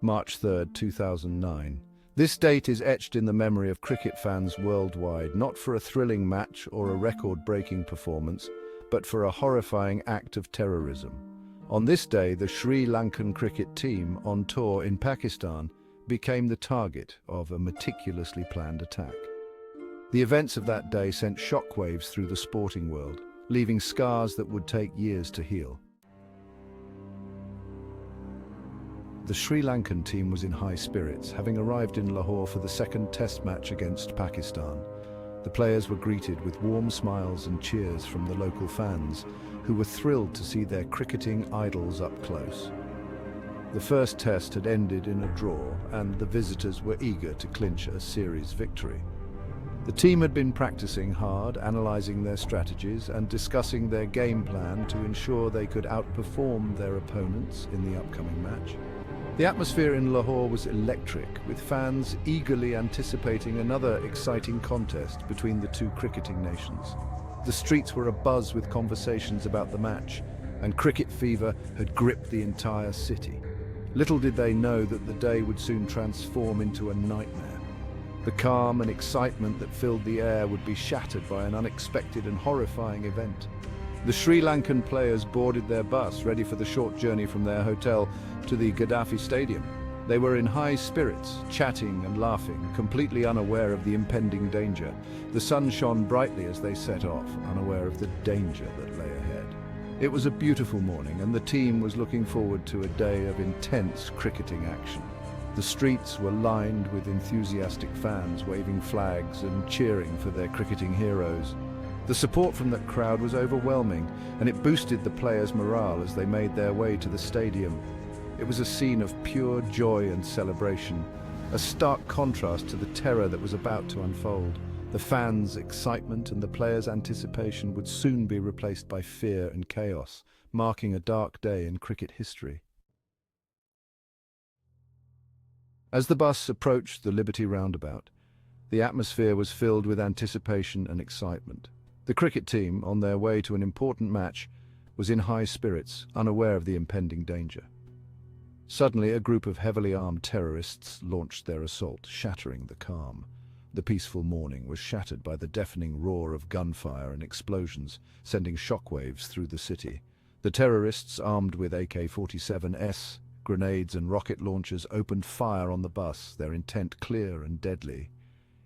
March 3, 2009. This date is etched in the memory of cricket fans worldwide, not for a thrilling match or a record-breaking performance, but for a horrifying act of terrorism. On this day, the Sri Lankan cricket team, on tour in Pakistan, became the target of a meticulously planned attack. The events of that day sent shockwaves through the sporting world, leaving scars that would take years to heal. The Sri Lankan team was in high spirits, having arrived in Lahore for the second test match against Pakistan. The players were greeted with warm smiles and cheers from the local fans, who were thrilled to see their cricketing idols up close. The first test had ended in a draw, and the visitors were eager to clinch a series victory. The team had been practicing hard, analysing their strategies and discussing their game plan to ensure they could outperform their opponents in the upcoming match. The atmosphere in Lahore was electric, with fans eagerly anticipating another exciting contest between the two cricketing nations. The streets were abuzz with conversations about the match, and cricket fever had gripped the entire city. Little did they know that the day would soon transform into a nightmare. The calm and excitement that filled the air would be shattered by an unexpected and horrifying event. The Sri Lankan players boarded their bus, ready for the short journey from their hotel to the Gaddafi Stadium. They were in high spirits, chatting and laughing, completely unaware of the impending danger. The sun shone brightly as they set off, unaware of the danger that lay ahead. It was a beautiful morning, and the team was looking forward to a day of intense cricketing action. The streets were lined with enthusiastic fans waving flags and cheering for their cricketing heroes. The support from that crowd was overwhelming, and it boosted the players' morale as they made their way to the stadium. It was a scene of pure joy and celebration, a stark contrast to the terror that was about to unfold. The fans' excitement and the players' anticipation would soon be replaced by fear and chaos, marking a dark day in cricket history. As the bus approached the Liberty roundabout, the atmosphere was filled with anticipation and excitement. The cricket team, on their way to an important match, was in high spirits, unaware of the impending danger. Suddenly, a group of heavily armed terrorists launched their assault, shattering the calm. The peaceful morning was shattered by the deafening roar of gunfire and explosions, sending shockwaves through the city. The terrorists, armed with AK-47s, grenades and rocket launchers, opened fire on the bus, their intent clear and deadly.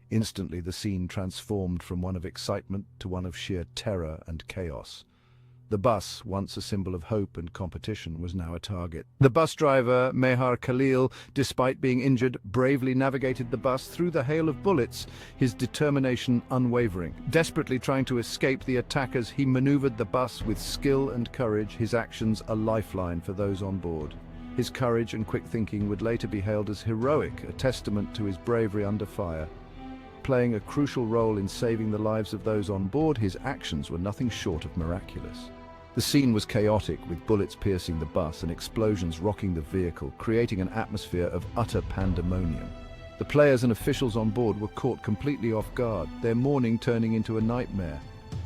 Instantly, the scene transformed from one of excitement to one of sheer terror and chaos. The bus, once a symbol of hope and competition, was now a target. The bus driver, Mehar Khalil, despite being injured, bravely navigated the bus through the hail of bullets, his determination unwavering. Desperately trying to escape the attackers, he maneuvered the bus with skill and courage, his actions a lifeline for those on board. His courage and quick thinking would later be hailed as heroic, a testament to his bravery under fire. Playing a crucial role in saving the lives of those on board, his actions were nothing short of miraculous. The scene was chaotic, with bullets piercing the bus and explosions rocking the vehicle, creating an atmosphere of utter pandemonium. The players and officials on board were caught completely off guard, their morning turning into a nightmare.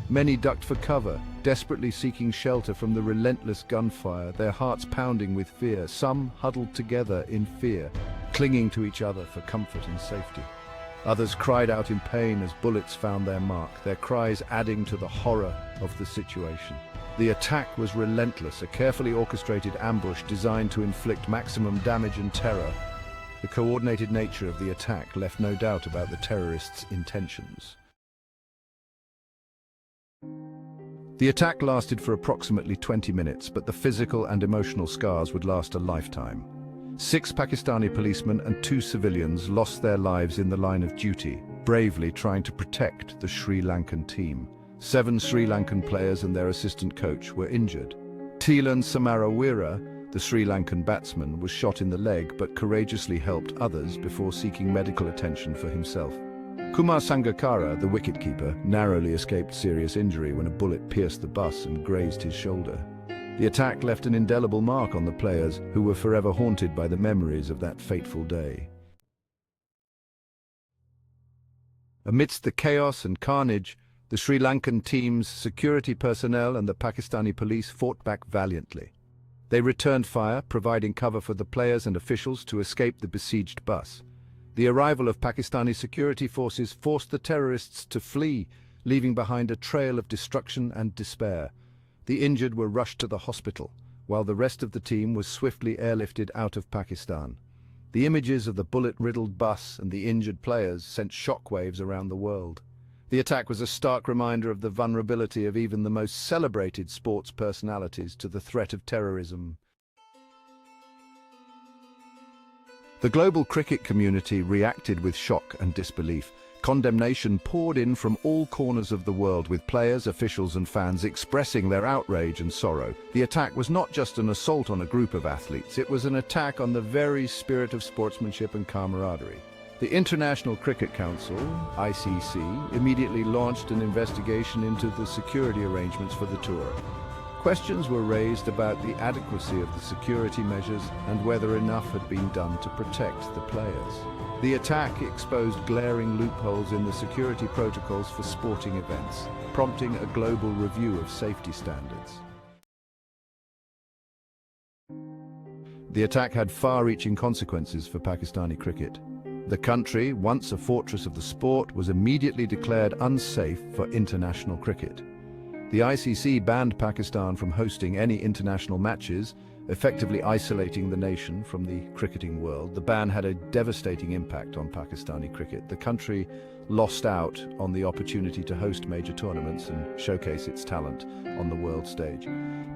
Many ducked for cover, desperately seeking shelter from the relentless gunfire, their hearts pounding with fear. Some huddled together in fear, clinging to each other for comfort and safety. Others cried out in pain as bullets found their mark, their cries adding to the horror of the situation. The attack was relentless, a carefully orchestrated ambush designed to inflict maximum damage and terror. The coordinated nature of the attack left no doubt about the terrorists' intentions. The attack lasted for approximately 20 minutes, but the physical and emotional scars would last a lifetime. 6 Pakistani policemen and 2 civilians lost their lives in the line of duty, bravely trying to protect the Sri Lankan team. 7 Sri Lankan players and their assistant coach were injured. Thilan Samarawira, the Sri Lankan batsman, was shot in the leg but courageously helped others before seeking medical attention for himself. Kumar Sangakkara, the wicketkeeper, narrowly escaped serious injury when a bullet pierced the bus and grazed his shoulder. The attack left an indelible mark on the players, who were forever haunted by the memories of that fateful day. Amidst the chaos and carnage, the Sri Lankan team's security personnel and the Pakistani police fought back valiantly. They returned fire, providing cover for the players and officials to escape the besieged bus. The arrival of Pakistani security forces forced the terrorists to flee, leaving behind a trail of destruction and despair. The injured were rushed to the hospital, while the rest of the team was swiftly airlifted out of Pakistan. The images of the bullet-riddled bus and the injured players sent shockwaves around the world. The attack was a stark reminder of the vulnerability of even the most celebrated sports personalities to the threat of terrorism. The global cricket community reacted with shock and disbelief. Condemnation poured in from all corners of the world, with players, officials and fans expressing their outrage and sorrow. The attack was not just an assault on a group of athletes, it was an attack on the very spirit of sportsmanship and camaraderie. The International Cricket Council, ICC, immediately launched an investigation into the security arrangements for the tour. Questions were raised about the adequacy of the security measures and whether enough had been done to protect the players. The attack exposed glaring loopholes in the security protocols for sporting events, prompting a global review of safety standards. The attack had far-reaching consequences for Pakistani cricket. The country, once a fortress of the sport, was immediately declared unsafe for international cricket. The ICC banned Pakistan from hosting any international matches, effectively isolating the nation from the cricketing world. The ban had a devastating impact on Pakistani cricket. The country lost out on the opportunity to host major tournaments and showcase its talent on the world stage.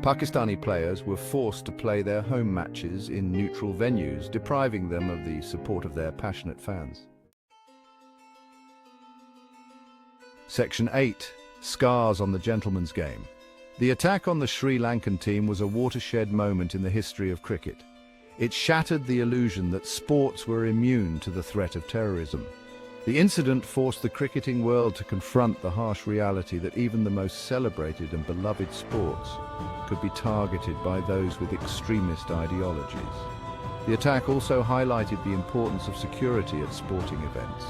Pakistani players were forced to play their home matches in neutral venues, depriving them of the support of their passionate fans. Section 8. Scars on the gentleman's game. The attack on the Sri Lankan team was a watershed moment in the history of cricket. It shattered the illusion that sports were immune to the threat of terrorism. The incident forced the cricketing world to confront the harsh reality that even the most celebrated and beloved sports could be targeted by those with extremist ideologies. The attack also highlighted the importance of security at sporting events.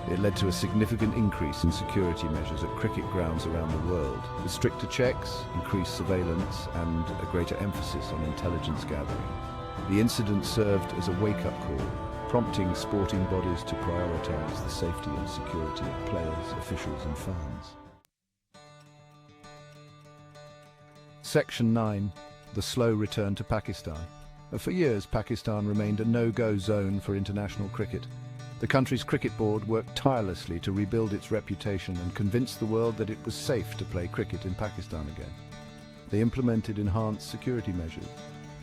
It led to a significant increase in security measures at cricket grounds around the world, with stricter checks, increased surveillance, and a greater emphasis on intelligence gathering. The incident served as a wake-up call, prompting sporting bodies to prioritize the safety and security of players, officials, and fans. Section 9. The slow return to Pakistan. For years, Pakistan remained a no-go zone for international cricket. The country's cricket board worked tirelessly to rebuild its reputation and convince the world that it was safe to play cricket in Pakistan again. They implemented enhanced security measures,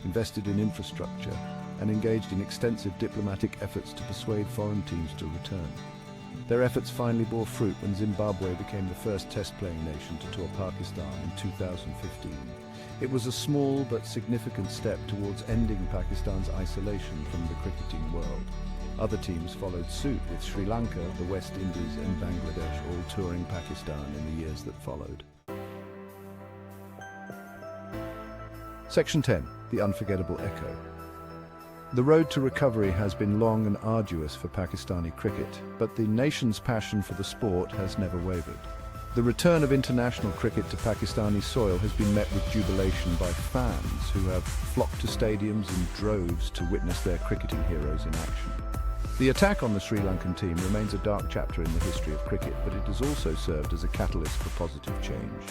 invested in infrastructure, and engaged in extensive diplomatic efforts to persuade foreign teams to return. Their efforts finally bore fruit when Zimbabwe became the first test-playing nation to tour Pakistan in 2015. It was a small but significant step towards ending Pakistan's isolation from the cricketing world. Other teams followed suit, with Sri Lanka, the West Indies and Bangladesh all touring Pakistan in the years that followed. Section 10. The unforgettable echo. The road to recovery has been long and arduous for Pakistani cricket, but the nation's passion for the sport has never wavered. The return of international cricket to Pakistani soil has been met with jubilation by fans who have flocked to stadiums in droves to witness their cricketing heroes in action. The attack on the Sri Lankan team remains a dark chapter in the history of cricket, but it has also served as a catalyst for positive change.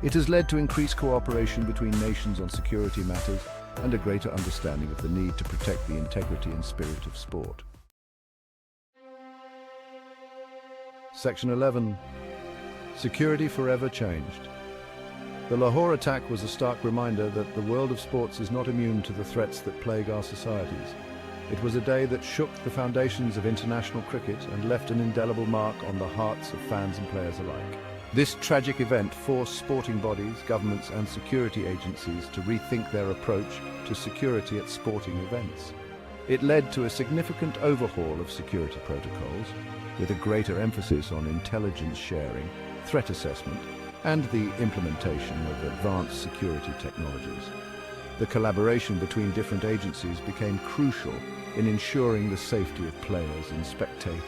It has led to increased cooperation between nations on security matters and a greater understanding of the need to protect the integrity and spirit of sport. Section 11. Security forever changed. The Lahore attack was a stark reminder that the world of sports is not immune to the threats that plague our societies. It was a day that shook the foundations of international cricket and left an indelible mark on the hearts of fans and players alike. This tragic event forced sporting bodies, governments and security agencies to rethink their approach to security at sporting events. It led to a significant overhaul of security protocols, with a greater emphasis on intelligence sharing, threat assessment, and the implementation of advanced security technologies. The collaboration between different agencies became crucial in ensuring the safety of players and spectators.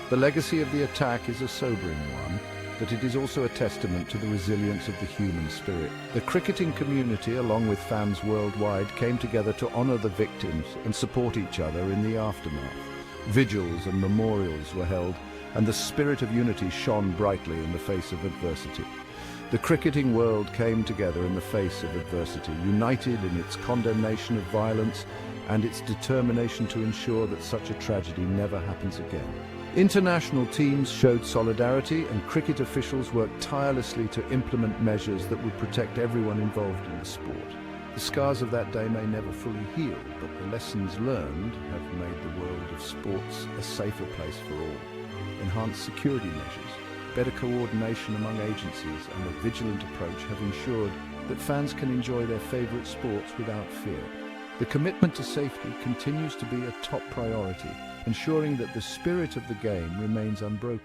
The legacy of the attack is a sobering one. but it is also a testament to the resilience of the human spirit. The cricketing community, along with fans worldwide, came together to honor the victims and support each other in the aftermath. Vigils and memorials were held, and the spirit of unity shone brightly in the face of adversity. The cricketing world came together in the face of adversity, united in its condemnation of violence and its determination to ensure that such a tragedy never happens again. International teams showed solidarity, and cricket officials worked tirelessly to implement measures that would protect everyone involved in the sport. The scars of that day may never fully heal, but the lessons learned have made the world of sports a safer place for all. Enhanced security measures, better coordination among agencies, and a vigilant approach have ensured that fans can enjoy their favorite sports without fear. The commitment to safety continues to be a top priority, ensuring that the spirit of the game remains unbroken.